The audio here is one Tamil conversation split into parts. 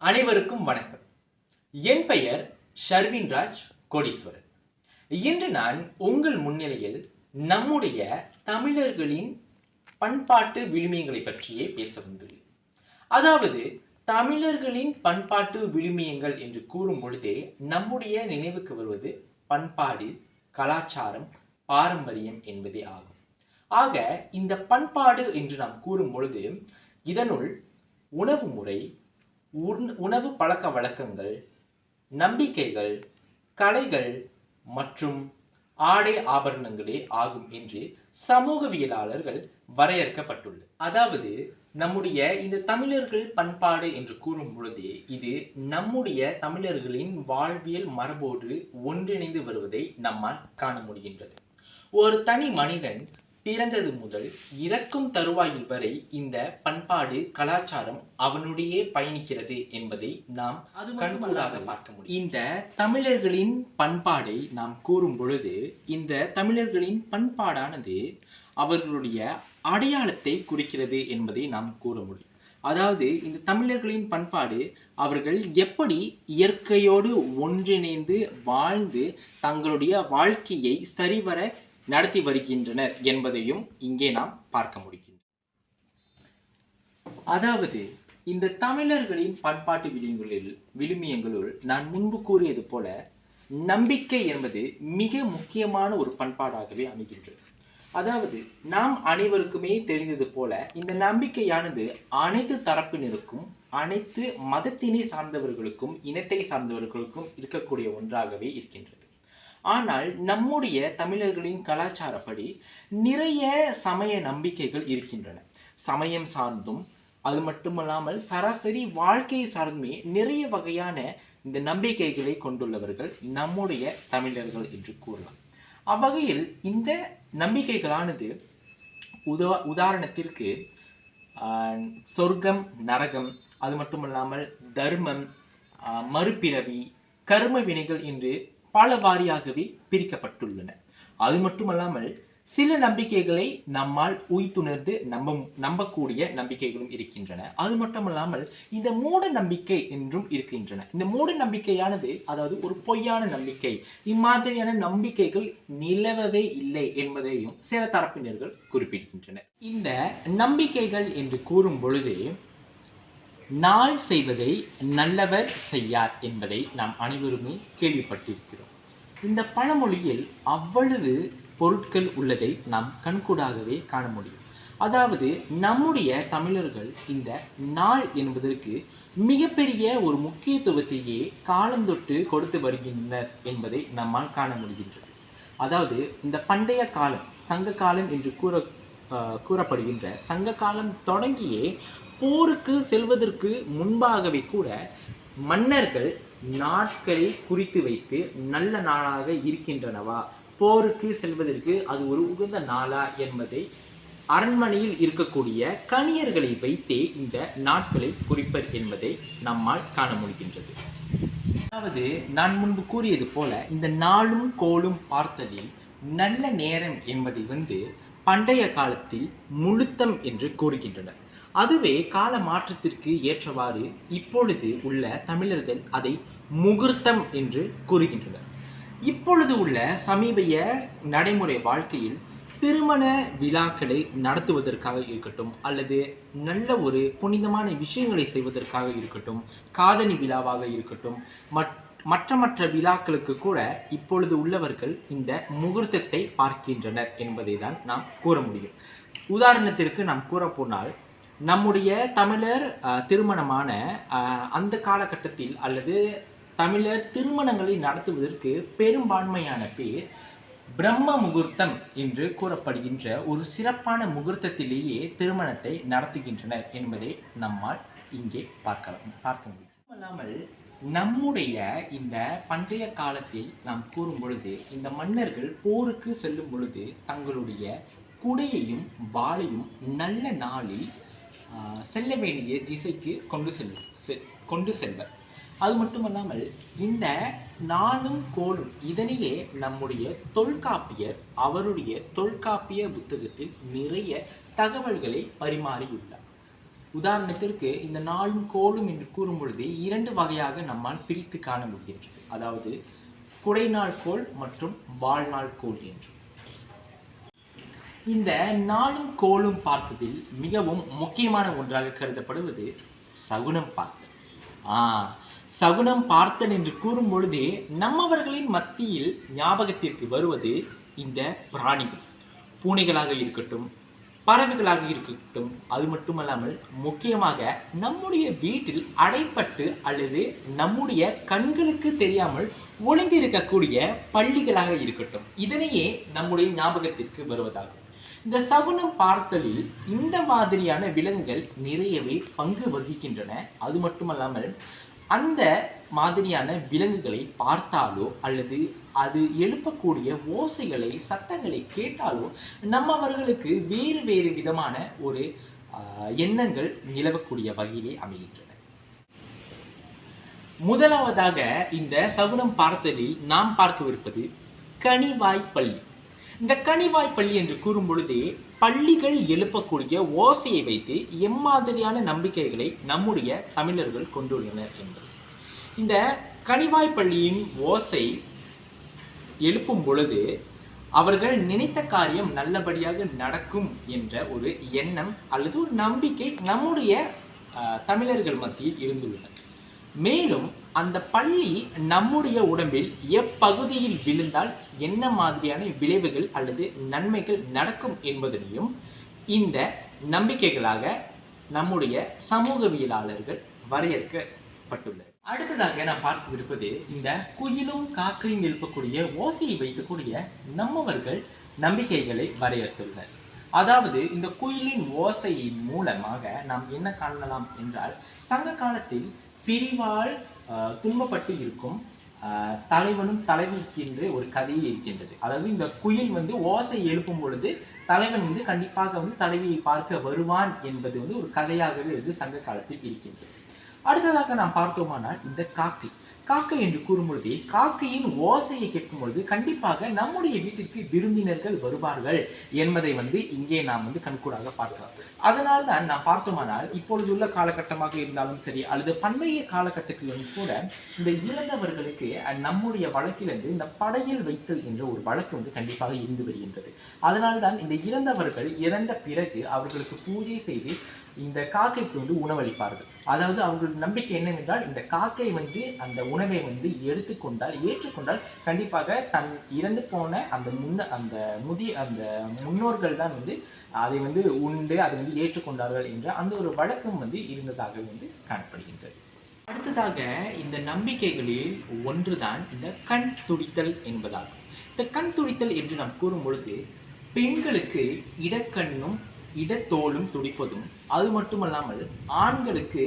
அனைவருக்கும் வணக்கம். என் பெயர் ஷர்வின்ராஜ் கோடீஸ்வரன். இன்று நான் உங்கள் முன்னிலையில் நம்முடைய தமிழர்களின் பண்பாட்டு விழுமியங்களை பற்றியே பேச வந்துள்ளேன். அதாவது தமிழர்களின் பண்பாட்டு விழுமியங்கள் என்று கூறும் பொழுதே நம்முடைய நினைவுக்கு வருவது பண்பாடு, கலாச்சாரம், பாரம்பரியம் என்பதே ஆகும். ஆக இந்த பண்பாடு என்று நாம் கூறும் பொழுது இதனுள் உணவு முறை, உணவு பழக்க வழக்கங்கள், நம்பிக்கைகள், கலைகள் மற்றும் ஆடை ஆபரணங்களே ஆகும் என்று சமூகவியலாளர்கள் வரையறுக்கப்பட்டுள்ளது. அதாவது நம்முடைய இந்த தமிழர்கள் பண்பாடு என்று கூறும் பொழுதே இது நம்முடைய தமிழர்களின் வாழ்வியல் மரபோடு ஒன்றிணைந்து வருவதை நம்மால் காண முடிகின்றது. ஒரு தனி மனிதன் பிறந்தது முதல் இறக்கும் தருவாயில் வரை இந்த பண்பாடு, கலாச்சாரம் அவனுடைய பயணிக்கிறது என்பதை நாம் கண்கூடாக பார்க்க முடியும். இந்த தமிழர்களின் பண்பாடை நாம் கூறும் பொழுது இந்த தமிழர்களின் பண்பாடானது அவர்களுடைய அடையாளத்தை குறிக்கிறது என்பதை நாம் கூற முடியும். அதாவது இந்த தமிழர்களின் பண்பாடு அவர்கள் எப்படி இயற்கையோடு ஒன்றிணைந்து வாழ்ந்து தங்களுடைய வாழ்க்கையை சரிவர நடத்தி வருகின்றனர் என்பதையும் இங்கே நாம் பார்க்க முடிகின்றோம். அதாவது இந்த தமிழர்களின் பண்பாட்டு விழுமியங்களுள் நான் முன்பு கூறியது போல நம்பிக்கை என்பது மிக முக்கியமான ஒரு பண்பாடாகவே அமைகின்றது. அதாவது நாம் அனைவருக்குமே தெரிந்தது போல இந்த நம்பிக்கையானது அனைத்து தரப்பினருக்கும், அனைத்து மதத்தினை சார்ந்தவர்களுக்கும், இனத்தை சார்ந்தவர்களுக்கும் இருக்கக்கூடிய ஒன்றாகவே இருக்கின்றது. ஆனால் நம்முடைய தமிழர்களின் கலாச்சாரப்படி நிறைய சமய நம்பிக்கைகள் இருக்கின்றன. சமயம் சார்ந்தும் அது மட்டுமல்லாமல் சராசரி வாழ்க்கையை சார்ந்துமே நிறைய வகையான இந்த நம்பிக்கைகளை கொண்டுள்ளவர்கள் நம்முடைய தமிழர்கள் என்று கூறலாம். அவ்வகையில் இந்த நம்பிக்கைகளானது உதாரணத்திற்கு சொர்க்கம், நரகம், அது மட்டுமல்லாமல் தர்மம், மறுபிறவி, கர்ம வினைகள் என்று பல வாரியாகவே பிரிக்கப்பட்டுள்ளன. அது மட்டுமல்லாமல் சில நம்பிக்கைகளை நம்மால் உய்த்துணர்ந்து நம்பக்கூடிய நம்பிக்கைகளும் இருக்கின்றன. அது மட்டுமல்லாமல் இந்த மூட நம்பிக்கை என்றும் இருக்கின்றன. இந்த மூட நம்பிக்கையானது அதாவது ஒரு பொய்யான நம்பிக்கை. இம்மாதிரியான நம்பிக்கைகள் நிலவவே இல்லை என்பதையும் சில தரப்பினர்கள் குறிப்பிடுகின்றனர். இந்த நம்பிக்கைகள் என்று கூறும் பொழுதே நாள் செய்வதை நல்லவர் செய்யார் என்பதை நாம் அனைவருமே கேள்விப்பட்டிருக்கிறோம். இந்த பழமொழியில் அவ்வளவு பொருட்கள் உள்ளதை நாம் கண்கூடாகவே காண முடியும். அதாவது நம்முடைய தமிழர்கள் இந்த நாள் என்பதற்கு மிகப்பெரிய ஒரு முக்கியத்துவத்தையே காலந்தொட்டு கொடுத்து வருகின்றனர் என்பதை நம்மால் காண முடிகின்றது. அதாவது இந்த பண்டைய காலம், சங்க காலம் என்று கூறப்படுகின்ற சங்க காலம் தொடங்கியே போருக்கு செல்வதற்கு முன்பாகவே கூட மன்னர்கள் நாட்களை குறித்து வைத்து நல்ல நாளாக இருக்கின்றனவா, போருக்கு செல்வதற்கு அது ஒரு உகந்த நாளா என்பதை அரண்மனையில் இருக்கக்கூடிய கணியர்களை வைத்தே இந்த நாட்களை குறிப்பர் என்பதை நம்மால் காண முடிகின்றது. அதாவது நான் முன்பு கூறியது போல இந்த நாளும் கோளும் பார்த்ததில் நல்ல நேரம் என்பதை பண்டைய காலத்தில் முழுத்தம் என்று கூறுகின்றனர். அதுவே கால மாற்றத்திற்கு ஏற்றவாறு இப்பொழுது உள்ள தமிழர்கள் அதை முகூர்த்தம் என்று கூறுகின்றனர். இப்பொழுது உள்ள சமீப நடைமுறை வாழ்க்கையில் திருமண விழாக்களை நடத்துவதற்காக இருக்கட்டும், அல்லது நல்ல ஒரு புனிதமான விஷயங்களை செய்வதற்காக இருக்கட்டும், காதணி விழாவாக இருக்கட்டும், மற்ற விழாக்களுக்கு கூட இப்பொழுது உள்ளவர்கள் இந்த முகூர்த்தத்தை பார்க்கின்றனர் என்பதை தான் நாம் கூற முடியும். உதாரணத்திற்கு நாம் கூறப்போனால் நம்முடைய தமிழர் திருமணமான அந்த காலகட்டத்தில் அல்லது தமிழர் திருமணங்களை நடத்துவதற்கு பெரும்பான்மையான பேர் பிரம்ம முகூர்த்தம் என்று கூறப்படுகின்ற ஒரு சிறப்பான முகூர்த்தத்திலேயே திருமணத்தை நடத்துகின்றனர் என்பதை நம்மால் இங்கே பார்க்க முடியும். அல்லாமல் நம்முடைய இந்த பண்டைய காலத்தில் நாம் கூறும் பொழுது இந்த மன்னர்கள் போருக்கு செல்லும் பொழுது தங்களுடைய குடையையும் வாளையும் நல்ல நாளில் செல்ல வேண்டிய திசைக்கு கொண்டு செல்வர். அது மட்டுமல்லாமல் இந்த நாளும் கோளும் இதனையே நம்முடைய தொல்காப்பியர் அவருடைய தொல்காப்பிய புத்தகத்தில் நிறைய தகவல்களை பரிமாறியுள்ளார். உதாரணத்திற்கு இந்த நாளும் கோளும் என்று கூறும் பொழுது 2 வகையாக நம்மால் பிரித்து காண முடிகின்றது. அதாவது குடைநாள் கோள் மற்றும் வாழ்நாள் கோள் என்று. இந்த நாளும் கோளும் பார்த்ததில் மிகவும் முக்கியமான ஒன்றாக கருதப்படுவது சகுனம் பார்த்தல். சகுனம் பார்த்தல் என்று கூறும் பொழுது நம்மவர்களின் மத்தியில் ஞாபகத்திற்கு வருவது இந்த பிராணிகள், பூனைகளாக இருக்கட்டும், பறவைகளாக இருக்கட்டும். அது மட்டுமல்லாமல் முக்கியமாக நம்முடைய வீட்டில் அடைப்பட்டு அல்லது நம்முடைய கண்களுக்கு தெரியாமல் ஒளிந்திருக்கக்கூடிய பள்ளிகளாக இருக்கட்டும், இதனையே நம்முடைய ஞாபகத்திற்கு வருவதாகும். இந்த சகுனம் பார்த்தலில் இந்த மாதிரியான விலங்குகள் நிறையவே பங்கு வகிக்கின்றன. அது மட்டுமல்லாமல் அந்த மாதிரியான விலங்குகளை பார்த்தாலோ அல்லது அது எழுப்பக்கூடிய ஓசைகளை, சத்தங்களை கேட்டாலோ நம்மவர்களுக்கு வேறு வேறு விதமான ஒரு எண்ணங்கள் நிலவக்கூடிய வகையிலே அமைகின்றன. முதலாவதாக இந்த சகுனம் பார்த்தலில் நாம் பார்க்கவிருப்பது கனிவாய்ப்பள்ளி. இந்த கனிவாய்ப்பள்ளி என்று கூறும் பொழுதே பள்ளிகள் எழுப்பக்கூடிய ஓசையை வைத்து எம்மாதிரியான நம்பிக்கைகளை நம்முடைய தமிழர்கள் கொண்டுள்ளனர் என்பது. இந்த கனிவாய்ப்பள்ளியின் ஓசை எழுப்பும் பொழுது அவர்கள் நினைத்த காரியம் நல்லபடியாக நடக்கும் என்ற ஒரு எண்ணம் அல்லது ஒரு நம்பிக்கை நம்முடைய தமிழர்கள் மத்தியில் இருந்துள்ளது. மேலும் அந்த பள்ளி நம்முடைய உடம்பில் எப்பகுதியில் விழுந்தால் என்ன மாதிரியான விளைவுகள் அல்லது நன்மைகள் நடக்கும் என்பதனையும் இந்த நம்பிக்கைகளாக நம்முடைய சமூகவியலாளர்கள் வரையறுக்கப்பட்டுள்ளது. அடுத்ததாக நாம் பார்க்கவிருப்பது இந்த குயிலும் காக்கையும் எழுப்பக்கூடிய ஓசையை வைக்கக்கூடிய நம்மவர்கள் நம்பிக்கைகளை வரையறுத்துள்ளனர். அதாவது இந்த குயிலின் ஓசையின் மூலமாக நாம் என்ன காணலாம் என்றால், சங்க காலத்தில் பிரிவால் துன்பப்பட்டு இருக்கும் தலைவனும் தலைவிக்கு என்று ஒரு கதையில் இருக்கின்றது. அதாவது இந்த குயில் ஓசை எழுப்பும் பொழுது தலைவன் கண்டிப்பாக தலைவியை பார்க்க வருவான் என்பது ஒரு கதையாகவே சங்க காலத்தில் இருக்கின்றது. அடுத்ததாக நாம் பார்த்தோமானால் இந்த காக்கை என்று கூறும் பொழுது காக்கையின் ஓசையை கேட்கும் பொழுது கண்டிப்பாக நம்முடைய வீட்டிற்கு விருந்தினர்கள் வருவார்கள் என்பதை இங்கே நாம் கண்கூடாக பார்க்கலாம். அதனால் தான் நாம் பார்த்தோமானால் இப்பொழுது உள்ள காலகட்டமாக இருந்தாலும் சரி அல்லது பண்டைய காலகட்டத்திலும் கூட இந்த இறந்தவர்களுக்கு நம்முடைய வழக்கிலிருந்து இந்த படையில் வைத்தல் என்ற ஒரு வழக்கு கண்டிப்பாக இருந்து வருகின்றது. அதனால்தான் இந்த இறந்தவர்கள் இறந்த பிறகு அவர்களுக்கு பூஜை செய்து இந்த காக்கைக்கு உணவளிப்பார்கள். அதாவது அவர்களுடைய நம்பிக்கை என்னவென்றால், இந்த காக்கை அந்த உணவை ஏற்றுக்கொண்டால் கண்டிப்பாக தன் இறந்து போன அந்த முன்னோர்கள் தான் அதை உண்டு அதை ஏற்றுக்கொண்டார்கள் என்ற அந்த ஒரு வழக்கம் இருந்ததாக காணப்படுகின்றது. அடுத்ததாக இந்த நம்பிக்கைகளில் ஒன்றுதான் இந்த கண் துடித்தல் என்பதாகும். இந்த கண் துடித்தல் என்று நாம் கூறும் பொழுது பெண்களுக்கு இடக்கண்ணும் இடத்தோளும் துடிப்பதும், அது மட்டுமல்லாமல் ஆண்களுக்கு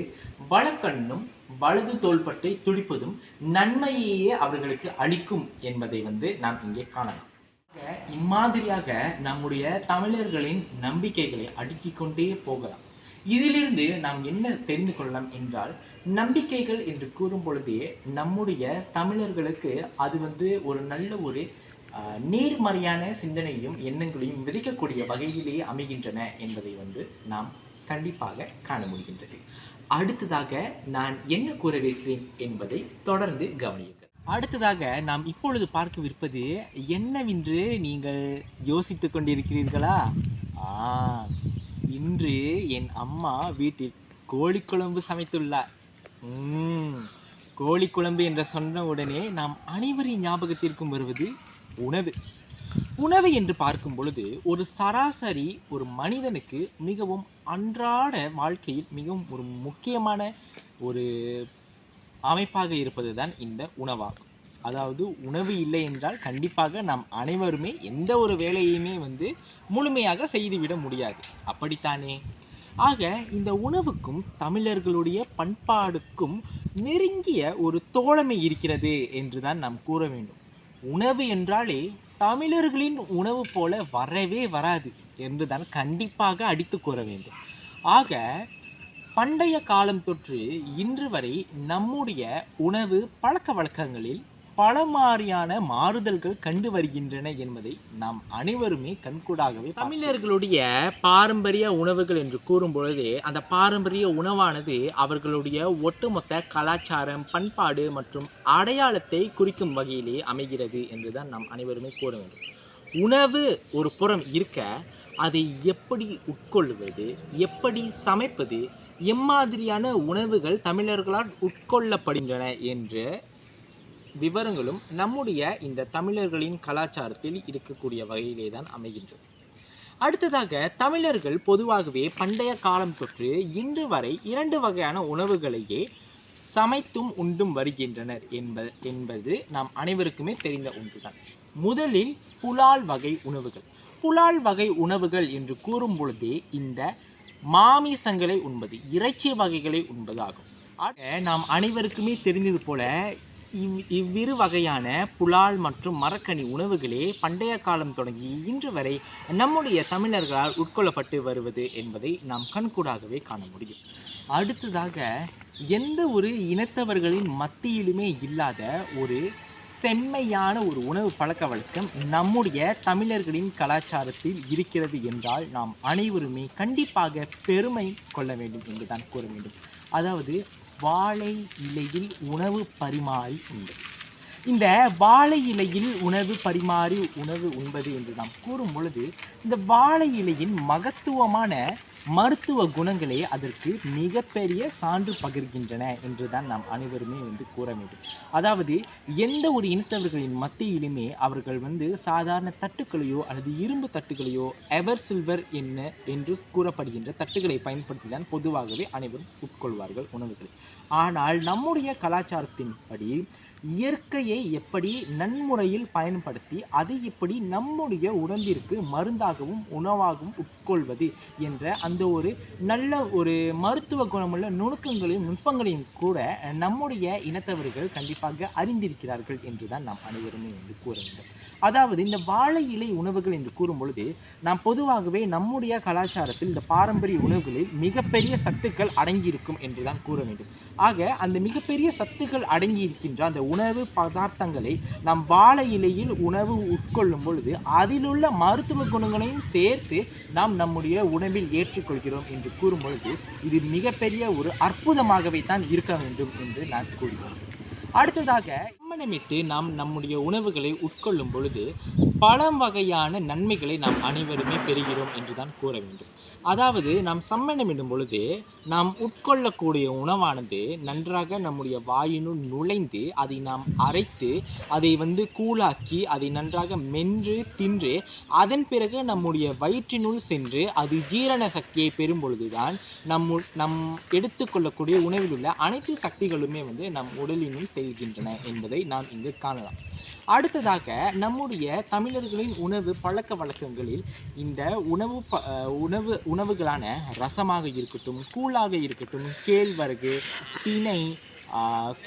வலக்கண்ணும் வலது தோள்பட்டை துடிப்பதும் நன்மையையே அவர்களுக்கு அளிக்கும் என்பதை நாம் இங்கே காணலாம். இம்மாதிரியாக நம்முடைய தமிழர்களின் நம்பிக்கைகளை அடுக்கிக் கொண்டே போகலாம். இதிலிருந்து நாம் என்ன தெரிந்து கொள்ளலாம் என்றால், நம்பிக்கைகள் என்று கூறும் பொழுதே நம்முடைய தமிழர்களுக்கு அது ஒரு நல்ல ஒரு நேர்மறையான சிந்தனையும் எண்ணங்களையும் விதைக்கக்கூடிய வகையிலேயே அமைகின்றன என்பதை நாம் கண்டிப்பாக காண முடிகின்றது. அடுத்ததாக நான் என்ன கூறவிருக்கிறேன் என்பதை தொடர்ந்து கவனியுங்கள். அடுத்ததாக நாம் இப்பொழுது பார்க்கவிருப்பது என்னவென்று நீங்கள் யோசித்துக் கொண்டிருக்கிறீர்களா? இன்று என் அம்மா வீட்டில் கோழிக்குழம்பு சமைத்துள்ளார். கோழிக்குழம்பு என்று சொன்ன உடனே நாம் அனைவரின் ஞாபகத்திற்கும் வருவது உணவு என்று பார்க்கும் பொழுது ஒரு சராசரி ஒரு மனிதனுக்கு மிகவும் அன்றாட வாழ்க்கையில் மிகவும் ஒரு முக்கியமான ஒரு அமைப்பாக இருப்பது தான் இந்த உணவாகும். அதாவது உணவு இல்லை என்றால் கண்டிப்பாக நாம் அனைவருமே எந்த ஒரு வேலையுமே முழுமையாக செய்துவிட முடியாது. அப்படித்தானே? ஆக இந்த உணவுக்கும் தமிழர்களுடைய பண்பாடுக்கும் நெருங்கிய ஒரு தோழமை இருக்கிறது என்றுதான் நாம் கூற வேண்டும். உணவு என்றாலே தமிழர்களின் உணவு போல வரவே வராது என்றுதான் கண்டிப்பாக அடித்து கூற வேண்டும். ஆக பண்டைய காலம் தொற்று இன்று வரை நம்முடைய உணவு பழக்க வழக்கங்களில் பல மாதிரியான மாறுதல்கள் கண்டு வருகின்றன என்பதை நாம் அனைவருமே கண்கூடாகவே தமிழர்களுடைய பாரம்பரிய உணவுகள் என்று கூறும் பொழுது அந்த பாரம்பரிய உணவானது அவர்களுடைய ஒட்டுமொத்த கலாச்சாரம், பண்பாடு மற்றும் அடையாளத்தை குறிக்கும் வகையிலே அமைகிறது என்றுதான் நாம் அனைவருமே கூற வேண்டும். உணவு ஒரு புறம் இருக்க, அதை எப்படி உட்கொள்வது, எப்படி சமைப்பது, எம்மாதிரியான உணவுகள் தமிழர்களால் உட்கொள்ளப்படுகின்றன என்ற விவரங்களும் நம்முடைய இந்த தமிழர்களின் கலாச்சாரத்தில் இருக்கக்கூடிய வகையிலே தான் அமைகின்றது. அடுத்ததாக, தமிழர்கள் பொதுவாகவே பண்டைய காலம் தொற்று இன்று வரை 2 வகையான உணவுகளையே சமைத்தும் உண்டும் வருகின்றனர் என்பது நாம் அனைவருக்குமே தெரிந்த ஒன்றுதான். முதலில் புலால் வகை உணவுகள். புலால் வகை உணவுகள் என்று கூறும் பொழுதே இந்த மாமிசங்களை உண்பது, இறைச்சி வகைகளை உண்பதாகும். நாம் அனைவருக்குமே தெரிந்தது போல இவ்விரு வகையான புலால் மற்றும் மரக்கனி உணவுகளே பண்டைய காலம் தொடங்கி இன்று வரை நம்முடைய தமிழர்களால் உட்கொள்ளப்பட்டு வருவது என்பதை நாம் கண்கூடாகவே காண முடியும். அடுத்ததாக, எந்த ஒரு இனத்தவர்களின் மத்தியிலுமே இல்லாத ஒரு செம்மையான ஒரு உணவு பழக்க வழக்கம் நம்முடைய தமிழர்களின் கலாச்சாரத்தில் இருக்கிறது என்றால் நாம் அனைவருமே கண்டிப்பாக பெருமை கொள்ள வேண்டும் என்று தான் கூற வேண்டும். அதாவது, வாழை இலையில் உணவு பரிமாறி உண்பது. இந்த வாழை இலையில் உணவு பரிமாறி உணவு உண்பது என்று நாம் கூறும் பொழுது இந்த வாழை இலையின் மகத்துவமான மருத்துவ குணங்களே அதற்கு மிகப்பெரிய சான்று பகிர்கின்றன என்று தான் நாம் அனைவருமே கூற வேண்டும். அதாவது, எந்த ஒரு இனத்தவர்களின் மத்தியிலுமே அவர்கள் சாதாரண தட்டுக்களையோ அல்லது இரும்பு தட்டுகளையோ எவர் சில்வர் என்று கூறப்படுகின்ற தட்டுகளை பயன்படுத்தி தான் பொதுவாகவே அனைவரும் உட்கொள்வார்கள் உணவுகளை. ஆனால் நம்முடைய கலாச்சாரத்தின்படி இயற்கையை எப்படி நன்முறையில் பயன்படுத்தி அதை எப்படி நம்முடைய உடம்பிற்கு மருந்தாகவும் உணவாகவும் உட்கொள்வது என்ற அந்த ஒரு நல்ல ஒரு மருத்துவ குணமுள்ள நுணுக்கங்களையும் நுட்பங்களையும் கூட நம்முடைய இனத்தவர்கள் கண்டிப்பாக அறிந்திருக்கிறார்கள் என்று தான் நாம் அனைவருமே கூற வேண்டும். அதாவது, இந்த வாழை இலை உணவுகள் என்று கூறும் பொழுது நாம் பொதுவாகவே நம்முடைய கலாச்சாரத்தில் இந்த பாரம்பரிய உணவுகளில் மிகப்பெரிய சத்துக்கள் அடங்கியிருக்கும் என்று தான் கூற வேண்டும். ஆக, அந்த மிகப்பெரிய சத்துக்கள் அடங்கியிருக்கின்ற அந்த உணவு பதார்த்தங்களை நாம் வாழை இலையில் உணவு உட்கொள்ளும் பொழுது அதிலுள்ள மருத்துவ குணங்களையும் சேர்த்து நாம் நம்முடைய உணவில் ஏற்றுக்கொள்கிறோம் என்று கூறும் பொழுது இது மிகப்பெரிய ஒரு அற்புதமாகவே தான் இருக்க வேண்டும் என்று நான் கூறுகிறேன். அடுத்ததாக, சம்மணமிட்டு நாம் நம்முடைய உணவுகளை உட்கொள்ளும் பொழுது பல வகையான நன்மைகளை நாம் அனைவருமே பெறுகிறோம் என்று தான் கூற வேண்டும். அதாவது, நாம் சம்மணமிடும் பொழுது நாம் உட்கொள்ளக்கூடிய உணவானது நன்றாக நம்முடைய வாயினுள் நுழைந்து அதை நாம் அரைத்து அதை கூழாக்கி அதை நன்றாக மென்று தின்று அதன் பிறகு நம்முடைய வயிற்றினுள் சென்று அது ஜீரண சக்தியை பெறும் பொழுதுதான் நம் எடுத்துக்கொள்ளக்கூடிய உணவில் உள்ள அனைத்து சக்திகளுமே நம் உடலினுள் செல்கின்றன என்பதை நாம் இங்கு காணலாம். அடுத்ததாக, நம்முடைய தமிழர்களின் உணவு பழக்க வழக்கங்களில் இந்த உணவுகளான ரசமாக இருக்கட்டும், கூழாக இருக்கட்டும், கேழ்வரகு, திணை,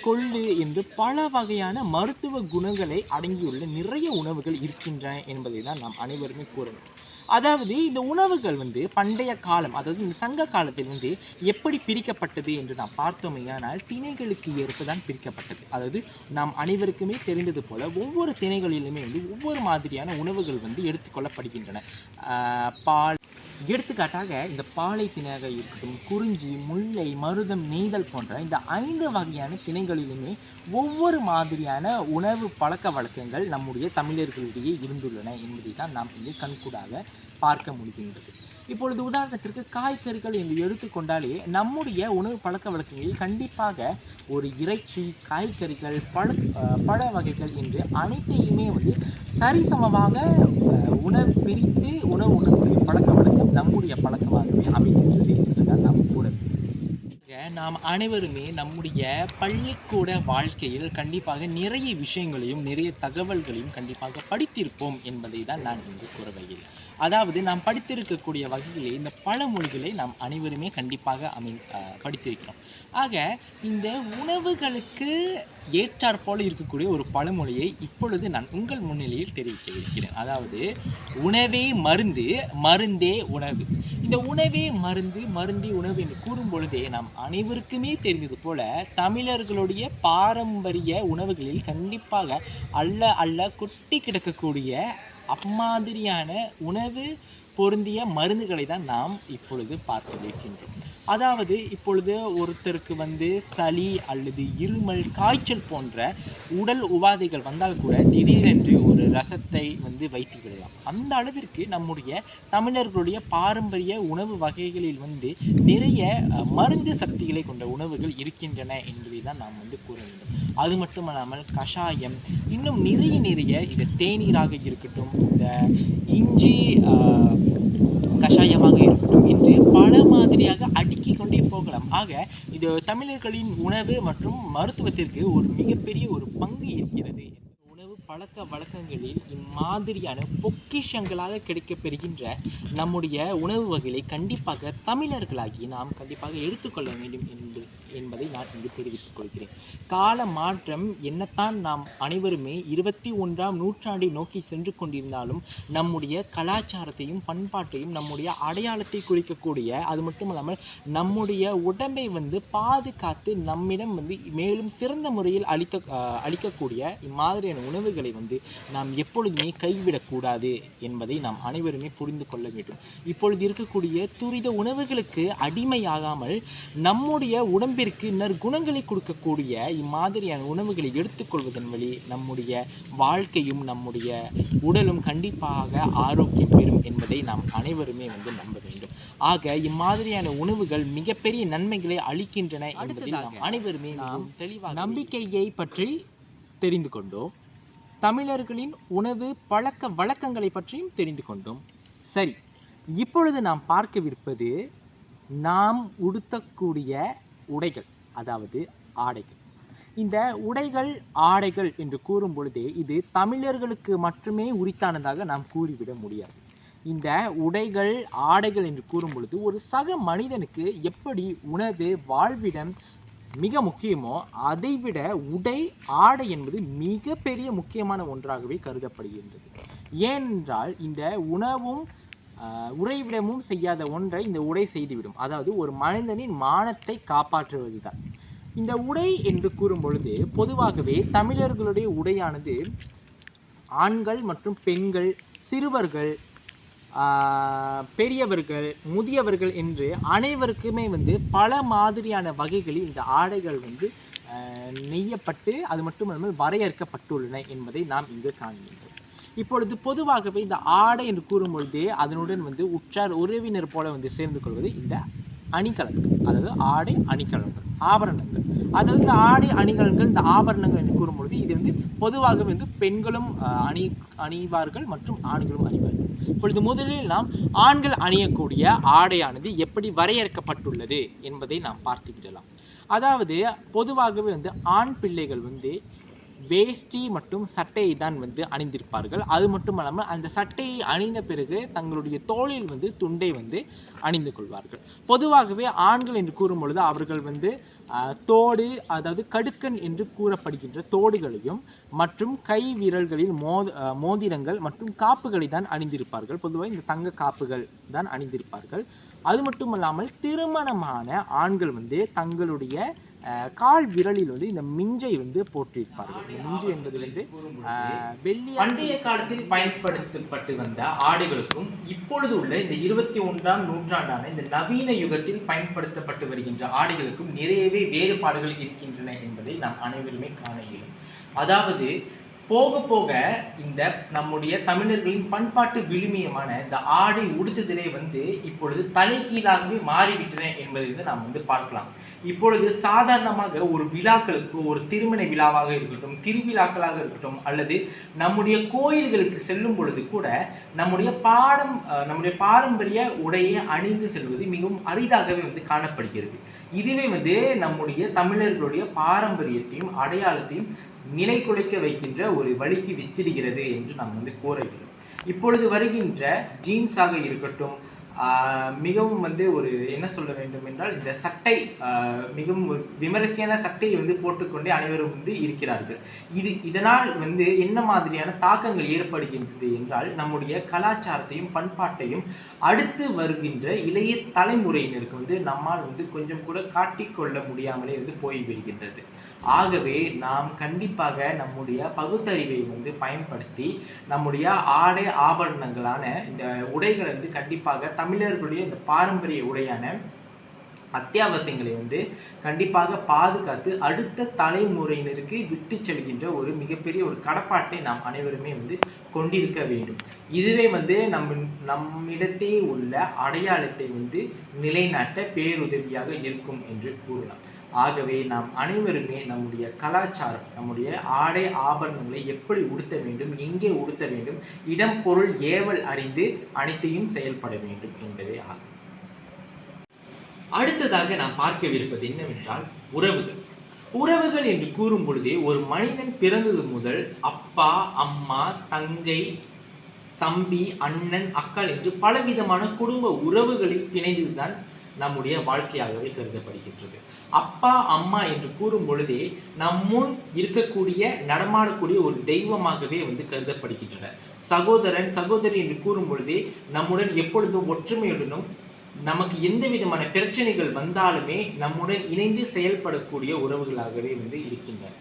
கொள்ளு என்று பல வகையான மருத்துவ குணங்களை அடங்கியுள்ள நிறைய உணவுகள் இருக்கின்றன என்பதை தான் நாம் அனைவருமே கூறணும். அதாவது, இந்த உணவுகள் பண்டைய காலம், அதாவது இந்த சங்க காலத்தில் எப்படி பிரிக்கப்பட்டது என்று நாம் பார்த்தோமேயானால் திணைகளுக்கு ஏற்ப தான் பிரிக்கப்பட்டது. அதாவது, நாம் அனைவருக்குமே தெரிந்தது போல ஒவ்வொரு திணைகளிலுமே ஒவ்வொரு மாதிரியான உணவுகள் எடுத்துக்கொள்ளப்படுகின்றன. பால், எடுத்துக்காட்டாக இந்த பாலை திணையாக இருக்கட்டும், குறிஞ்சி, முல்லை, மருதம், நெய்தல் போன்ற இந்த 5 வகையான திணைகளிலுமே ஒவ்வொரு மாதிரியான உணவு பழக்க வழக்கங்கள் நம்முடைய தமிழர்களிடையே இருந்துள்ளன என்பதை தான் நாம் இங்கே கண்கூடாக பார்க்க முடிகின்றது. இப்பொழுது உதாரணத்திற்கு காய்கறிகள் என்று எடுத்துக்கொண்டாலே நம்முடைய உணவு பழக்க வழக்கங்களில் கண்டிப்பாக ஒரு இறைச்சி, காய்கறிகள், பழ வகைகள் என்று அனைத்தையுமே சரிசமமாக உணவு பிரித்து உணவு உண்ணக்கூடிய பழக்க வழக்கம் நம்முடைய பழக்கமாகவே அமைகின்றது என்றுதான் நாம் கூற வேண்டும். நாம் அனைவருமே நம்முடைய பள்ளிக்கூட வாழ்க்கையில் கண்டிப்பாக நிறைய விஷயங்களையும் நிறைய தகவல்களையும் கண்டிப்பாக படித்திருப்போம் என்பதை தான் நான் இங்கு கூற வருகிறேன். அதாவது, நாம் படித்திருக்கக்கூடிய வகையிலே இந்த பழமொழிகளை நாம் அனைவருமே கண்டிப்பாக படித்திருக்கிறோம். ஆக, இந்த உணவுகளுக்கு ஏற்றாற்போல் இருக்கக்கூடிய ஒரு பழமொழியை இப்பொழுது நான் உங்கள் முன்னிலையில் தெரிவிக்கவிருக்கிறேன். அதாவது உணவே மருந்து, மருந்தே உணவு. இந்த உணவே மருந்து, மருந்தே உணவு என்று கூறும் பொழுதே நாம் அனைவருக்குமே தெரிந்தது போல தமிழர்களுடைய பாரம்பரிய உணவுகளில் கண்டிப்பாக அல்ல கொட்டி கிடக்கக்கூடிய அம்மாதிரியான உணவு பொருந்திய மருந்துகளை தான் நாம் இப்பொழுது பார்க்கவிருக்கின்றோம். அதாவது இப்பொழுது ஒருத்தருக்கு சளி அல்லது இருமல், காய்ச்சல் போன்ற உடல் உபாதைகள் வந்தால் கூட திடீரென்று ஒரு ரசத்தை வைத்து விடலாம். அந்த அளவிற்கு நம்முடைய தமிழர்களுடைய பாரம்பரிய உணவு வகைகளில் நிறைய மருந்து சக்திகளை கொண்ட உணவுகள் இருக்கின்றன என்பதை தான் நாம் கூற வேண்டும். அது மட்டுமல்லாமல் கஷாயம், இன்னும் நிறைய இந்த தேநீராக இருக்கட்டும், இந்த இஞ்சி கஷாயமாக இருக்கட்டும் என்று பல மாதிரியாக அடுக்கிக் கொண்டே போகலாம். ஆக இது தமிழர்களின் உணவு மற்றும் மருத்துவத்திற்கு ஒரு மிகப்பெரிய ஒரு பங்கு இருக்கிறது. உணவு பழக்க வழக்கங்களில் இம்மாதிரியான பொக்கிஷங்களாக கிடைக்கப்பெறுகின்ற நம்முடைய உணவு வகைகளை கண்டிப்பாக தமிழர்களாகி நாம் கண்டிப்பாக எடுத்துக்கொள்ள வேண்டும் என்பதை நான் இங்கு தெரிவித்துக் கொள்கிறேன். கால மாற்றம் என்னத்தான் நாம் அனைவருமே 21ஆம் நூற்றாண்டை நோக்கி சென்று கொண்டிருந்தாலும் நம்முடைய கலாச்சாரத்தையும் பண்பாட்டையும் நம்முடைய அடையாளத்தை குறிக்கக்கூடிய, அது மட்டுமல்லாமல் நம்முடைய உடம்பை பாதுகாத்து நம்மிடம் மேலும் சிறந்த முறையில் அளிக்கக்கூடிய இம்மாதிரியான உணவுகளை நாம் எப்பொழுதுமே கைவிடக்கூடாது என்பதை நாம் அனைவருமே புரிந்து கொள்ள வேண்டும். இப்பொழுது இருக்கக்கூடிய துரித உணவுகளுக்கு அடிமையாகாமல் நம்முடைய உடம்பிற்கு நற்குணங்களை கொடுக்கக்கூடிய இம்மாதிரியான உணவுகளை எடுத்துக்கொள்வதன் வழி நம்முடைய வாழ்க்கையும் நம்முடைய உடலும் கண்டிப்பாக ஆரோக்கியம் பெறும் என்பதை நாம் அனைவருமே நம்ப வேண்டும். ஆக இம்மாதிரியான உணவுகள் மிகப்பெரிய நன்மைகளை அளிக்கின்றன என்பதில் நாம் அனைவருமே நாம் தெளிவாக நம்பிக்கையை பற்றி தெரிந்து கொண்டோம். தமிழர்களின் உணவு பழக்க வழக்கங்களை பற்றியும் தெரிந்து கொண்டோம். சரி, இப்பொழுது நாம் பார்க்கவிருப்பது நாம் உடுத்தக்கூடிய உடைகள், அதாவது ஆடைகள். இந்த உடைகள் ஆடைகள் என்று கூறும் பொழுதே இது தமிழர்களுக்கு மட்டுமே உரித்தானதாக நாம் கூறிவிட முடியாது. இந்த உடைகள் ஆடைகள் என்று கூறும் பொழுது ஒரு சக மனிதனுக்கு எப்படி உணவு வாழ்விடம் மிக முக்கியமோ அதைவிட உடை ஆடை என்பது மிகப்பெரிய முக்கியமான ஒன்றாகவே கருதப்படுகின்றது. ஏனென்றால் இந்த உணவும் உறைவிடமும் செய்யாத ஒன்றை இந்த உடை செய்துவிடும். அதாவது ஒரு மனிதனின் மானத்தை காப்பாற்றுவது தான் இந்த உடை என்று கூறும் பொழுது. பொதுவாகவே தமிழர்களுடைய உடையானது ஆண்கள் மற்றும் பெண்கள், சிறுவர்கள், பெரியவர்கள், முதியவர்கள் என்று அனைவருக்குமே பல மாதிரியான வகைகளில் இந்த ஆடைகள் நெய்யப்பட்டு அது மட்டுமல்லாமல் வரையறுக்கப்பட்டுள்ளன என்பதை நாம் இங்கு காண்கின்றோம். இப்பொழுது பொதுவாகவே இந்த ஆடை என்று கூறும்பொழுதே அதனுடன் உற்றார் உறவினர் போல சேர்ந்து கொள்வது இந்த அணிகலன்கள், அதாவது ஆடை அணிகலன்கள், ஆபரணங்கள். அதாவது இந்த ஆடை அணிகலன்கள், இந்த ஆபரணங்கள் என்று கூறும்பொழுது இது பொதுவாக பெண்களும் அணிவார்கள் மற்றும் ஆண்களும் அணிவார்கள். இப்பொழுது முதலில் நாம் ஆண்கள் அணியக்கூடிய ஆடையானது எப்படி வரையறுக்கப்பட்டுள்ளது என்பதை நாம் பார்த்துவிடலாம். அதாவது பொதுவாகவே ஆண் பிள்ளைகள் வேஷ்டி மற்றும் சட்டையை தான் அணிந்திருப்பார்கள். அது மட்டுமல்லாமல் அந்த சட்டையை அணிந்த பிறகு தங்களுடைய தோளில் துண்டை அணிந்து கொள்வார்கள். பொதுவாகவே ஆண்கள் என்று கூறும் பொழுது அவர்கள் தோடு, அதாவது கடுக்கன் என்று கூறப்படுகின்ற தோடுகளையும் மற்றும் கை விரல்களில் மோதிரங்கள் மற்றும் காப்புகளை தான் அணிந்திருப்பார்கள். பொதுவாக இந்த தங்க காப்புகள் தான் அணிந்திருப்பார்கள். அது மட்டுமல்லாமல் திருமணமான ஆண்கள் தங்களுடைய கால் விரலில் இந்த மிஞ்சை போட்டிருப்பார்கள். இந்த மிஞ்சை என்பது வெள்ளி பண்டைய காலத்தில் பயன்படுத்தப்பட்டு வந்த ஆடைகளுக்கும் இப்பொழுது உள்ள இந்த 21ஆம் நூற்றாண்டான இந்த நவீன யுகத்தில் பயன்படுத்தப்பட்டு வருகின்ற ஆடைகளுக்கும் நிறையவே வேறுபாடுகள் இருக்கின்றன என்பதை நாம் அனைவருமே காண இயலும். அதாவது போக போக இந்த நம்முடைய தமிழர்களின் பண்பாட்டு விழுமியமான இந்த ஆடை உடுத்துதலை இப்பொழுது தலைகீழாகவே மாறிவிட்டன என்பதை நாம் பார்க்கலாம். இப்பொழுது சாதாரணமாக ஒரு விழாக்களுக்கு, ஒரு திருமண விழாவாக இருக்கட்டும், திருவிழாக்களாக இருக்கட்டும், அல்லது நம்முடைய கோயில்களுக்கு செல்லும் பொழுது கூட நம்முடைய பாரம்பரிய உடையை அணிந்து செல்வது மிகவும் அரிதாகவே காணப்படுகிறது. இதுவே நம்முடைய தமிழர்களுடைய பாரம்பரியத்தையும் அடையாளத்தையும் நிலை குலைக்க வைக்கின்ற ஒரு வழிக்கு வித்திடுகிறது என்று நாம் கூற வேண்டும். இப்பொழுது வருகின்ற ஜீன்ஸாக இருக்கட்டும், மிகவும் வந்து ஒரு என்ன சொல்ல வேண்டும் என்றால் இந்த சட்டை மிகவும் விமரிசையான சட்டையை வந்து போட்டுக்கொண்டே அனைவரும் வந்து இருக்கிறார்கள். இதனால் வந்து என்ன மாதிரியான தாக்கங்கள் ஏற்படுகின்றது என்றால் நம்முடைய கலாச்சாரத்தையும் பண்பாட்டையும் அடுத்து வருகின்ற இளைய தலைமுறையினருக்கு வந்து நம்மால் வந்து கொஞ்சம் கூட காட்டிக்கொள்ள முடியாமலே வந்து போய்விடுகின்றது. ஆகவே நாம் கண்டிப்பாக நம்முடைய பகுத்தறிவை வந்து பயன்படுத்தி நம்முடைய ஆடை ஆபரணங்களான இந்த உடைகளை வந்து கண்டிப்பாக தமிழர்களுடைய இந்த பாரம்பரிய உடையான அத்தியாவசியங்களை வந்து கண்டிப்பாக பாதுகாத்து அடுத்த தலைமுறையினருக்கு விட்டு செல்கின்ற ஒரு மிகப்பெரிய ஒரு கடப்பாட்டை நாம் அனைவருமே வந்து கொண்டிருக்க வேண்டும். இதுவே வந்து நம்மிடத்தே உள்ள அடையாளத்தை வந்து நிலைநாட்ட பேருதவியாக இருக்கும் என்று கூறலாம். ஆகவே நாம் அனைவருமே நம்முடைய கலாச்சாரம், நம்முடைய ஆடை ஆபரணங்களை எப்படி உடுத்த வேண்டும், எங்கே உடுத்த வேண்டும், இடம் பொருள் ஏவல் அறிந்து அனைத்தையும் செயல்பட வேண்டும் என்பதே ஆகும். அடுத்ததாக நாம் பார்க்கவிருப்பது என்னவென்றால் உறவுகள். உறவுகள் என்று கூறும் பொழுதே ஒரு மனிதன் பிறந்தது முதல் அப்பா, அம்மா, தங்கை, தம்பி, அண்ணன், அக்காள் என்று பலவிதமான குடும்ப உறவுகளில் பிணைந்ததுதான் நம்முடைய வாழ்க்கையாகவே கருதப்படுகின்றது. அப்பா அம்மா என்று கூறும் பொழுதே நம்முன் இருக்கக்கூடிய நடமாடக்கூடிய ஒரு தெய்வமாகவே வந்து கருதப்படுகின்றன. சகோதரன் சகோதரி என்று கூறும் பொழுதே நம்முடன் எப்பொழுதும் ஒற்றுமையுடனும் நமக்கு எந்த விதமான பிரச்சனைகள் வந்தாலுமே நம்முடன் இணைந்து செயல்படக்கூடிய உறவுகளாகவே வந்து இருக்கின்றன.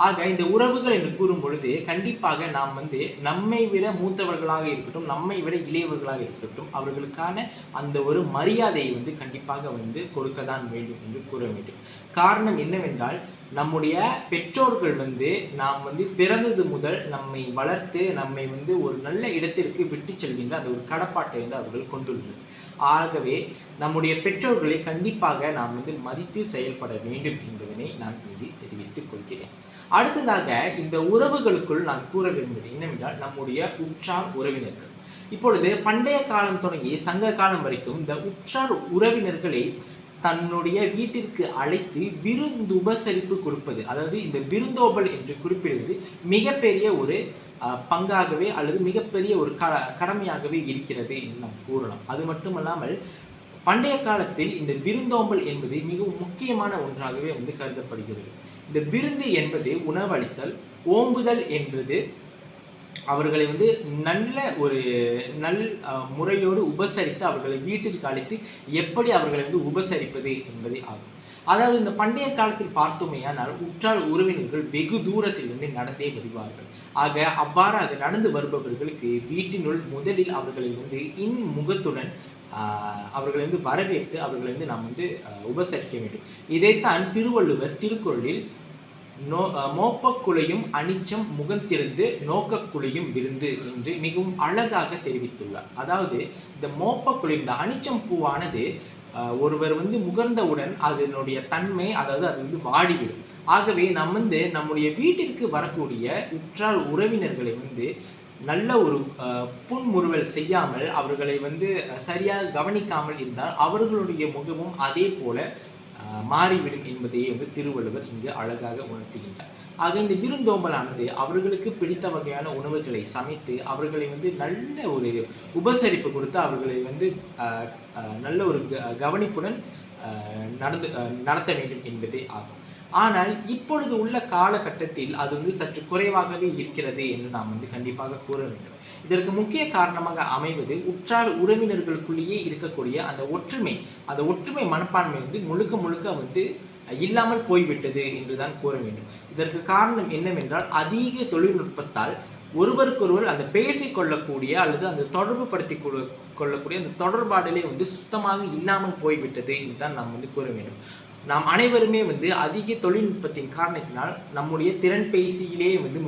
ஆக இந்த உறவுகள் என்று கூறும் பொழுது கண்டிப்பாக நாம் வந்து நம்மை விட மூத்தவர்களாக இருக்கட்டும், நம்மை விட இளையவர்களாக இருக்கட்டும், அவர்களுக்கான அந்த ஒரு மரியாதையை வந்து கண்டிப்பாக வந்து கொடுக்கத்தான் வேண்டும் என்று கூற வேண்டும். காரணம் என்னவென்றால் நம்முடைய பெற்றோர்கள் வந்து நாம் வந்து பிறந்தது முதல் நம்மை வளர்த்து நம்மை வந்து ஒரு நல்ல இடத்திற்கு விட்டு செல்கின்ற அந்த ஒரு கடப்பாட்டை வந்து அவர்கள் கொண்டுள்ளனர். ஆகவே நம்முடைய பெற்றோர்களை கண்டிப்பாக நாம் வந்து மதித்து செயல்பட வேண்டும் என்பதனை நான் இங்கு தெரிவித்துக் கொள்கிறேன். அடுத்ததாக இந்த உறவுகளுக்குள் நான் கூற விரும்புவது என்னவென்றால் நம்முடைய உற்றார் உறவினர்கள். இப்பொழுது பண்டைய காலம் தொடங்கி சங்க காலம் வரைக்கும் இந்த உற்றார் உறவினர்களை தன்னுடைய வீட்டிற்கு அழைத்து விருந்துபசரிப்பு கொடுப்பது, அதாவது இந்த விருந்தோம்பல் என்று குறிப்பிடுவது மிகப்பெரிய ஒரு பங்காகவே அல்லது மிகப்பெரிய ஒரு கடமையாகவே இருக்கிறது என்று நாம் கூறலாம். அது மட்டுமல்லாமல் பண்டைய காலத்தில் இந்த விருந்தோம்பல் என்பது மிகவும் முக்கியமான ஒன்றாகவே வந்து கருதப்படுகிறது. இந்த விருந்து என்பது உணவளித்தல், ஓம்புதல் என்பது அவர்களை வந்து நல்ல முறையோடு உபசரித்து அவர்களை வீட்டிற்கு அழைத்து எப்படி அவர்களை வந்து உபசரிப்பது என்பதே ஆகும். அதாவது இந்த பண்டைய காலத்தில் பார்த்தோமேயானால் உற்றார் உறவினர்கள் வெகு தூரத்தில் வந்து நடந்தே வருவார்கள். ஆக அவ்வாறாக நடந்து வருபவர்களுக்கு வீட்டினுள் முதலில் அவர்களை வந்து இன்முகத்துடன் அவர்களை வந்து வரவேற்று அவர்களை வந்து நாம் வந்து உபசரிக்க வேண்டும். இதைத்தான் திருவள்ளுவர் திருக்குறளில் மோப்பக்குலையும் அனிச்சம் முகந்திருந்து நோக்கக்குலையும் விருந்து என்று மிகவும் அழகாக தெரிவித்துள்ளார். அதாவது இந்த மோப்பக்குலையும், இந்த அனிச்சம் பூவானது ஒருவர் வந்து முகர்ந்தவுடன் அதனுடைய தன்மை, அதாவது அது வந்து வாடிவிடும். ஆகவே நாம் வந்து நம்முடைய வீட்டிற்கு வரக்கூடிய உற்றார் உறவினர்களை வந்து நல்ல ஒரு புன்முறுவல் செய்யாமல் அவர்களை வந்து சரியாக கவனிக்காமல் இருந்தால் அவர்களுடைய முகமும் அதே போல மாறிவிடும் என்பதையே வந்து திருவள்ளுவர் இங்கு அழகாக உணர்த்துகின்றார். ஆக இந்த விருந்தோம்பலானது அவர்களுக்கு பிடித்த வகையான உணவுகளை சமைத்து அவர்களை வந்து நல்ல ஒரு உபசரிப்பு கொடுத்து அவர்களை வந்து நல்ல ஒரு கவனிப்புடன் நடத்த வேண்டும் என்பதே ஆகும். ஆனால் இப்பொழுது உள்ள காலகட்டத்தில் அது வந்து சற்று குறைவாகவே இருக்கிறது என்று நாம் வந்து கண்டிப்பாக கூற வேண்டும். இதற்கு முக்கிய காரணமாக அமைவது உற்றார் உறவினர்களுக்குள்ளேயே இருக்கக்கூடிய அந்த ஒற்றுமை மனப்பான்மை வந்து முழுக்க வந்து இல்லாமல் போய்விட்டது என்றுதான் கூற வேண்டும். இதற்கு காரணம் என்னவென்றால் அதிக தொழில்நுட்பத்தால் ஒருவருக்கொருவர் அந்த பேசிக்கொள்ளக்கூடிய அல்லது அந்த தொடர்பு படுத்தி கொள்ளக்கூடிய அந்த தொடர்பாடலே வந்து சுத்தமாக இல்லாமல் போய்விட்டது என்றுதான் நாம் வந்து கூற வேண்டும். நாம் அனைவருமே வந்து அதிக தொழில்நுட்பத்தின் காரணத்தினால் நம்முடைய திறன் பேசியிலே வந்து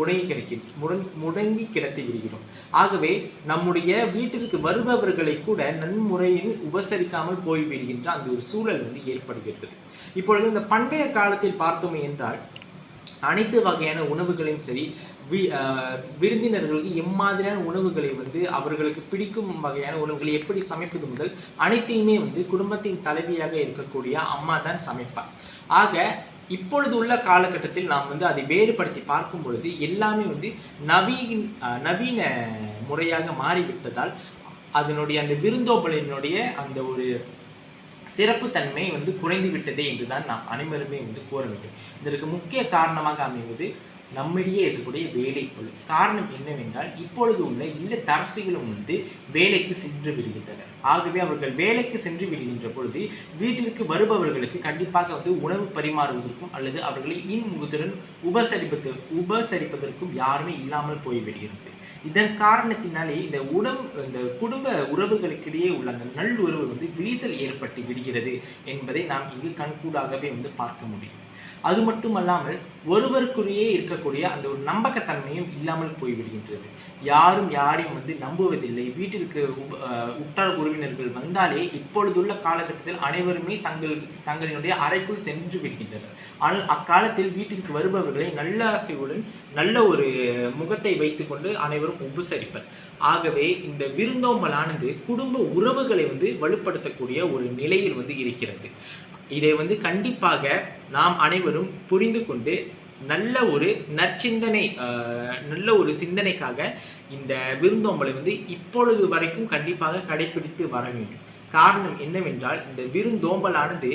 முடங்கி கிடத்தி விடுகிறோம். ஆகவே நம்முடைய வீட்டிற்கு வருபவர்களை கூட நன்முறையில் உபசரிக்காமல் போய்விடுகின்ற அந்த ஒரு சூழல் வந்து ஏற்படுகிறது. இப்பொழுது இந்த பண்டைய காலத்தில் பார்த்தோமே என்றால் அனைத்து வகையான உணவுகளையும் சரி, விருந்தினர்களுக்கு எம்மாதிரியான உணவுகளை வந்து அவர்களுக்கு பிடிக்கும் வகையான உணவுகளை எப்படி சமைப்பது முதல் அனைத்தையுமே வந்து குடும்பத்தின் தலைவியாக இருக்கக்கூடிய அம்மா தான் சமைப்பார். ஆக இப்பொழுது உள்ள காலகட்டத்தில் நாம் வந்து அதை வேறுபடுத்தி பார்க்கும் பொழுது எல்லாமே வந்து நவீன முறையாக மாறிவிட்டதால் அதனுடைய அந்த விருந்தோம்பலினுடைய அந்த ஒரு சிறப்பு தன்மை குறைந்து விட்டதே என்றுதான் நாம் அனைவருமே கூற வேண்டும். இதற்கு முக்கிய காரணமாக அமைவது நம்மிடையே இருக்கக்கூடிய வேலைப்பளு. காரணம் என்னவென்றால் இப்பொழுது உள்ள இல்லத்தரசிகளும் வேலைக்கு சென்று விடுகின்றனர். ஆகவே அவர்கள் வேலைக்கு சென்று விடுகின்ற பொழுது வீட்டிற்கு வருபவர்களுக்கு கண்டிப்பாக உணவு பரிமாறுவதற்கும் அல்லது அவர்களை இன்முகத்துடன் உபசரிப்பதற்கும் யாருமே இல்லாமல் போய்விடுகிறது. இதன் காரணத்தினாலே இந்த குடும்ப உறவுகளுக்கிடையே உள்ள அந்த நல்லுறவு விரிசல் ஏற்பட்டு விடுகிறது என்பதை நாம் இங்கு கண்கூடாகவே பார்க்க முடியும். அது மட்டுமல்லாமல் ஒருவருக்குள்ளேயே இருக்கக்கூடிய அந்த ஒரு நம்பகத்தன்மையும் இல்லாமல் போய்விடுகின்றது. யாரும் யாரையும் நம்புவதில்லை. வீட்டிற்கு உற்றார் உறவினர்கள் வந்தாலே இப்பொழுதுள்ள காலகட்டத்தில் அனைவருமே தங்களினுடைய அறைக்குள் சென்று விடுகின்றனர். ஆனால் அக்காலத்தில் வீட்டிற்கு வருபவர்களை நல்ல ஆசையுடன் நல்ல ஒரு முகத்தை வைத்துக்கொண்டு அனைவரும் உபசரிப்பர். ஆகவே இந்த விருந்தோம்பலானது குடும்ப உறவுகளை வலுப்படுத்தக்கூடிய ஒரு நிலையில் இருக்கிறது. இதை கண்டிப்பாக நாம் அனைவரும் புரிந்து கொண்டு நல்ல ஒரு நற்சிந்தனை நல்ல ஒரு சிந்தனைக்காக இந்த விருந்தோம்பலை இப்பொழுது வரைக்கும் கண்டிப்பாக கடைபிடித்து வர வேண்டும். காரணம் என்னவென்றால் இந்த விருந்தோம்பலானது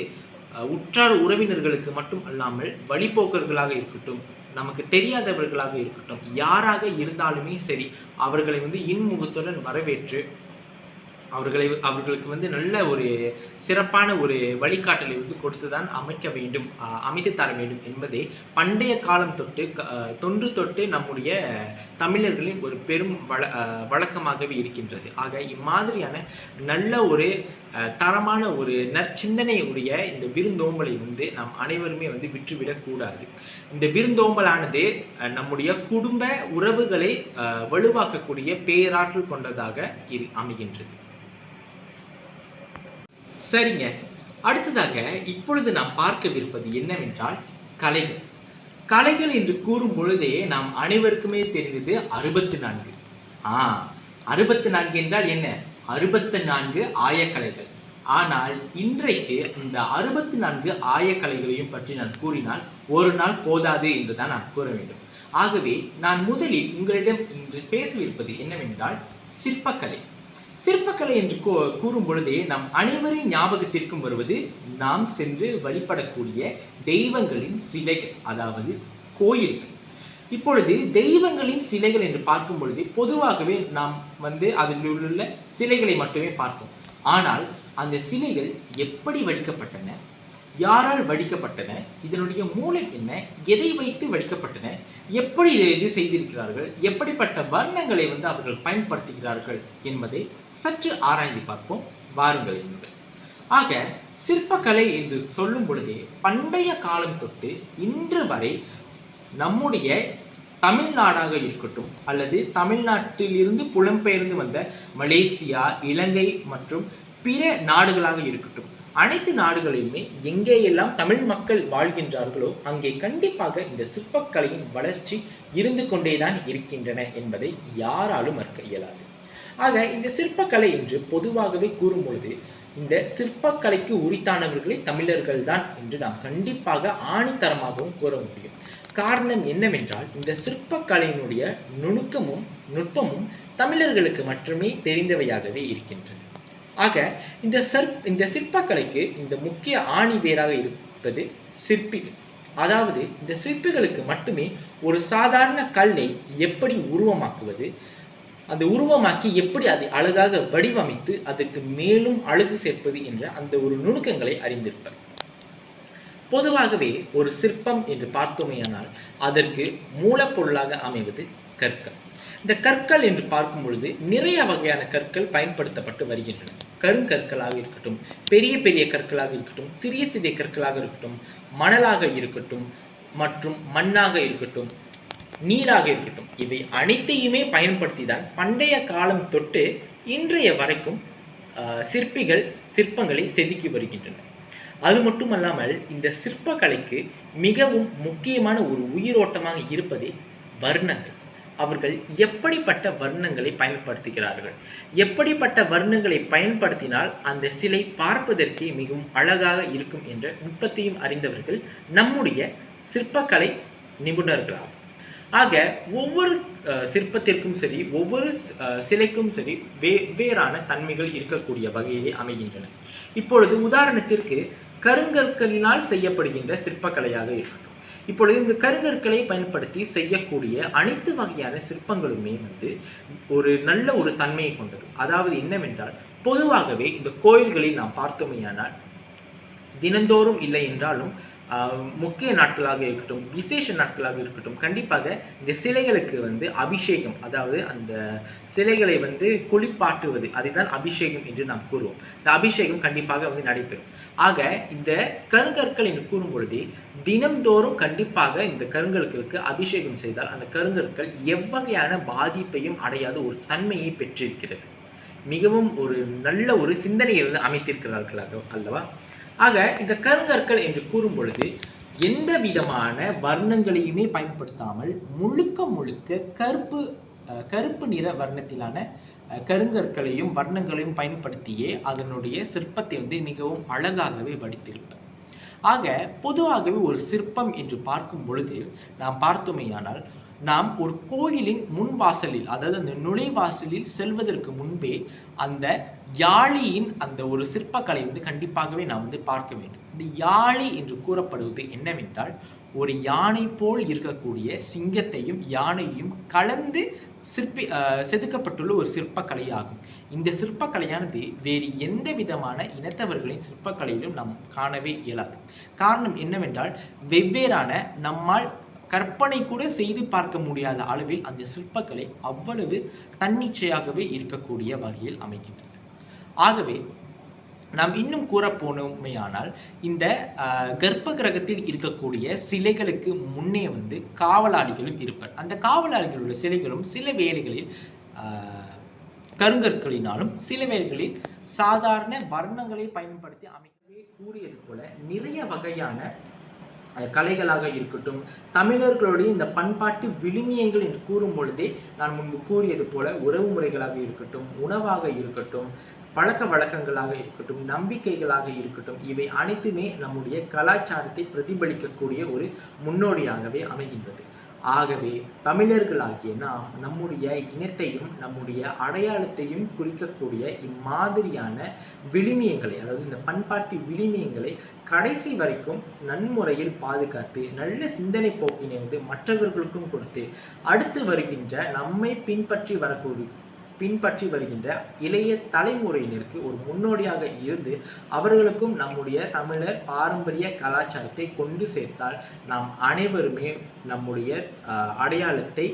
உற்றார் உறவினர்களுக்கு மட்டும் அல்லாமல் வழிபோக்கர்களாக இருக்கட்டும், நமக்கு தெரியாதவர்களாக இருக்கட்டும், யாராக இருந்தாலுமே சரி, அவர்களை இன்முகத்துடன் வரவேற்று அவர்களுக்கு நல்ல ஒரு சிறப்பான ஒரு வழிகாட்டலை கொடுத்துதான் அமைத்து தர வேண்டும் என்பதே பண்டைய காலம் தொன்று தொட்டு நம்முடைய தமிழர்களின் ஒரு பெரும் வழக்கமாகவே இருக்கின்றது. ஆக இம்மாதிரியான நல்ல ஒரு தரமான ஒரு நற்சிந்தனையுடைய இந்த விருந்தோம்பலை நாம் அனைவருமே விட்டுவிடக்கூடாது. இந்த விருந்தோம்பலானது நம்முடைய குடும்ப உறவுகளை வலுவாக்கக்கூடிய பேராற்றல் கொண்டதாக அமைகின்றது. சரிங்க, அடுத்ததாக இப்பொழுது நாம் பார்க்கவிருப்பது என்னவென்றால் கலைகள். கலைகள் என்று கூறும் பொழுதே நாம் அனைவருக்குமே தெரிந்தது 64. 64 என்றால் என்ன? 64 ஆயக்கலைகள். ஆனால் இன்றைக்கு இந்த 64 ஆயக்கலைகளையும் பற்றி நான் கூறினால் ஒரு நாள் போதாது என்றுதான் நான் கூற வேண்டும். ஆகவே நான் முதலில் உங்களிடம் இன்று பேசவிருப்பது என்னவென்றால் சிற்பக்கலை. சிற்பக்கலை என்று கூறும் பொழுதே நம் அனைவரின் ஞாபகத்திற்கும் வருவது நாம் சென்று வழிபடக்கூடிய தெய்வங்களின் சிலைகள், அதாவது கோயில்கள். இப்பொழுது தெய்வங்களின் சிலைகள் என்று பார்க்கும் பொழுது பொதுவாகவே நாம் அதில் உள்ள சிலைகளை மட்டுமே பார்ப்போம். ஆனால் அந்த சிலைகள் எப்படி வடிக்கப்பட்டன, யாரால் வடிக்கப்பட்டன, இதனுடைய மூலம் என்ன, எதை வைத்து வடிக்கப்பட்டன, எப்படி இது செய்திருக்கிறார்கள், எப்படிப்பட்ட வர்ணங்களை அவர்கள் பயன்படுத்துகிறார்கள் என்பதை சற்று ஆராய்ந்து பார்ப்போம். வாருங்கள் என்பது. ஆக சிற்பக்கலை என்று சொல்லும் பொழுதே பண்டைய காலம் தொட்டு இன்று வரை நம்முடைய தமிழ்நாடாக இருக்கட்டும் அல்லது தமிழ்நாட்டிலிருந்து புலம்பெயர்ந்து வந்த மலேசியா, இலங்கை மற்றும் பிற நாடுகளாக இருக்கட்டும், அனைத்து நாடுகளிலுமே எங்கேயெல்லாம் தமிழ் மக்கள் வாழ்கின்றார்களோ அங்கே கண்டிப்பாக இந்த சிற்பக்கலையின் வளர்ச்சி இருந்து கொண்டேதான் இருக்கின்றன என்பதை யாராலும் மறுக்க இயலாது. ஆக இந்த சிற்பக்கலை என்று பொதுவாகவே கூறும் பொழுது இந்த சிற்பக்கலைக்கு உரித்தானவர்களே தமிழர்கள் தான் என்று நாம் கண்டிப்பாக ஆணித்தரமாகவும் கூற முடியும். காரணம் என்னவென்றால் இந்த சிற்பக்கலையினுடைய நுணுக்கமும் நுட்பமும் தமிழர்களுக்கு மட்டுமே தெரிந்தவையாகவே இருக்கின்றன. ஆக இந்த சிற்பக்கலைக்கு இந்த முக்கிய ஆணி வேராக இருப்பது சிற்பிகள். அதாவது இந்த சிற்பிகளுக்கு மட்டுமே ஒரு சாதாரண கல்லை எப்படி உருவமாக்குவது, அந்த உருவமாக்கி எப்படி அதை அழகாக வடிவமைத்து அதற்கு மேலும் அழகு சேர்ப்பது என்ற அந்த ஒரு நுணுக்கங்களை அறிந்திருப்பர். பொதுவாகவே ஒரு சிற்பம் என்று பார்த்தோமேயானால் அதற்கு மூலப்பொருளாக அமைவது கற்கள். இந்த கற்கள் என்று பார்க்கும் பொழுது நிறைய வகையான கற்கள் பயன்படுத்தப்பட்டு வருகின்றன. கருங்கற்களாக இருக்கட்டும், பெரிய பெரிய கற்களாக இருக்கட்டும், சிறிய சிறிய கற்களாக இருக்கட்டும், மணலாக இருக்கட்டும் மற்றும் மண்ணாக இருக்கட்டும், நீராக இருக்கட்டும், இவை அனைத்தையுமே பயன்படுத்திதான் பண்டைய காலம் தொட்டு இன்றைய வரைக்கும் சிற்பிகள் சிற்பங்களை செதுக்கி வருகின்றனர். அது மட்டுமல்லாமல் இந்த சிற்பக்கலைக்கு மிகவும் முக்கியமான ஒரு உயிரோட்டமாக இருப்பதே வர்ணங்கள். அவர்கள் எப்படிப்பட்ட வர்ணங்களை பயன்படுத்துகிறார்கள், எப்படிப்பட்ட வர்ணங்களை பயன்படுத்தினால் அந்த சிலை பார்ப்பதற்கே மிகவும் அழகாக இருக்கும் என்ற நுட்பத்தையும் அறிந்தவர்கள் நம்முடைய சிற்பக்கலை நிபுணர்களாகும். ஆக ஒவ்வொரு சிற்பத்திற்கும் சரி, ஒவ்வொரு சிலைக்கும் சரி வெவ்வேறான தன்மைகள் இருக்கக்கூடிய வகையிலே அமைகின்றன. இப்பொழுது உதாரணத்திற்கு கருங்கற்களினால் செய்யப்படுகின்ற சிற்பக்கலையாக இருக்கட்டும். இப்பொழுது இந்த கருங்கற்களை பயன்படுத்தி செய்யக்கூடிய அனைத்து வகையான சிற்பங்களுமே ஒரு நல்ல ஒரு தன்மையை கொண்டது. அதாவது என்னவென்றால், பொதுவாகவே இந்த கோயில்களில் நாம் பார்த்தோமேயானால் தினந்தோறும் இல்லை என்றாலும் முக்கிய நாட்களாக இருக்கட்டும், விசேஷ நாட்களாக இருக்கட்டும், கண்டிப்பாக இந்த சிலைகளுக்கு அபிஷேகம், அதாவது அந்த சிலைகளை குளிப்பாட்டுவது, அதைதான் அபிஷேகம் என்று நாம் கூறுவோம். இந்த அபிஷேகம் கண்டிப்பாக நடைபெறும். ஆக இந்த கருங்கற்கள் என்று கூறும் பொழுதே தினம்தோறும் கண்டிப்பாக இந்த கருங்கற்களுக்கு அபிஷேகம் செய்தால் அந்த கருங்கற்கள் எவ்வகையான பாதிப்பையும் அடையாத ஒரு தன்மையை பெற்றிருக்கிறது. மிகவும் ஒரு நல்ல ஒரு சிந்தனையை அமைத்திருக்கிறார்கள் அல்லவா? ஆக இந்த கருங்கற்கள் என்று கூறும் பொழுது எந்த விதமான வர்ணங்களையுமே பயன்படுத்தாமல் முழுக்க கருப்பு நிற வர்ணத்திலான கருங்கற்களையும் வர்ணங்களையும் பயன்படுத்தியே அதனுடைய சிற்பத்தை மிகவும் அழகாகவே வடித்திருப்பார். ஆக பொதுவாகவே ஒரு சிற்பம் என்று பார்க்கும் பொழுது நாம் பார்த்தோமேயானால், நாம் ஒரு கோயிலின் முன் வாசலில், அதாவது அந்த நுழைவாசலில் செல்வதற்கு முன்பே அந்த யாழியின் அந்த ஒரு சிற்பக்கலை கண்டிப்பாகவே நாம் பார்க்க வேண்டும். இந்த யாழி என்று கூறப்படுவது என்னவென்றால், ஒரு யானை போல் இருக்கக்கூடிய சிங்கத்தையும் யானையும் கலந்து செதுக்கப்பட்டுள்ள ஒரு சிற்பக்கலையாகும். இந்த சிற்பக்கலையானது வேறு எந்த விதமான இனத்தவர்களின் சிற்பக்கலையிலும் நாம் காணவே இயலாது. காரணம் என்னவென்றால், வெவ்வேறான நம்மால் கற்பனை கூட செய்து பார்க்க முடியாத அளவில் அந்த சிற்பக்கலை அவ்வளவு தன்னிச்சையாகவே இருக்கக்கூடிய வகையில் அமைகின்றது. ஆகவே நாம் இன்னும் கூற போனோமேயானால், இந்த கர்ப்ப கிரகத்தில் இருக்கக்கூடிய சிலைகளுக்கு முன்னே காவலாளிகளும் இருப்பர். அந்த காவலாளிகளுடைய சிலைகளும் சில வேளைகளில் கருங்கற்களினாலும் சில வேளைகளில் சாதாரண வர்ணங்களை பயன்படுத்தி அமைக்கவே கூறியது போல நிறைய வகையான கலைகளாக இருக்கட்டும், தமிழர்களுடைய இந்த பண்பாட்டு விழுமியங்கள் என்று கூறும் பொழுதே நான் முன்பு கூறியது போல உறவு முறைகளாக இருக்கட்டும், உணவாக இருக்கட்டும், பழக்க வழக்கங்களாக இருக்கட்டும், நம்பிக்கைகளாக இருக்கட்டும், இவை அனைத்துமே நம்முடைய கலாச்சாரத்தை பிரதிபலிக்கக்கூடிய ஒரு முன்னோடியாகவே அமைகின்றது. ஆகவே தமிழர்களாகிய நாம் நம்முடைய இனத்தையும் நம்முடைய அடையாளத்தையும் குறிக்கக்கூடிய இம்மாதிரியான விழுமியங்களை, அதாவது இந்த பண்பாட்டு விழுமியங்களை கடைசி வரைக்கும் நன்முறையில் பாதுகாத்து நல்ல சிந்தனை போக்கினை மற்றவர்களுக்கும் கொடுத்து அடுத்து வருகின்ற நம்மை பின்பற்றி வருகின்ற இளைய தலைமுறையினருக்கு ஒரு முன்னோடியாக இருந்து அவர்களுக்கும் நம்முடைய தமிழர் பாரம்பரிய கலாச்சாரத்தை கொண்டு சேர்த்தால் நாம் அனைவருமே நம்முடைய அடையாளத்தை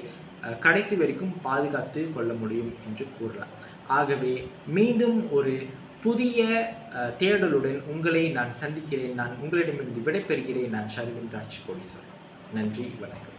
கடைசி வரைக்கும் பாதுகாத்து கொள்ள முடியும் என்று கூறலாம். ஆகவே மீண்டும் ஒரு புதிய தேடலுடன் உங்களை நான் சந்திக்கிறேன். நான் உங்களிடமிருந்து விடைபெறுகிறேன். நான் ஷர்வின் ராஜ் கோடீஸ்வரன். நன்றி, வணக்கம்.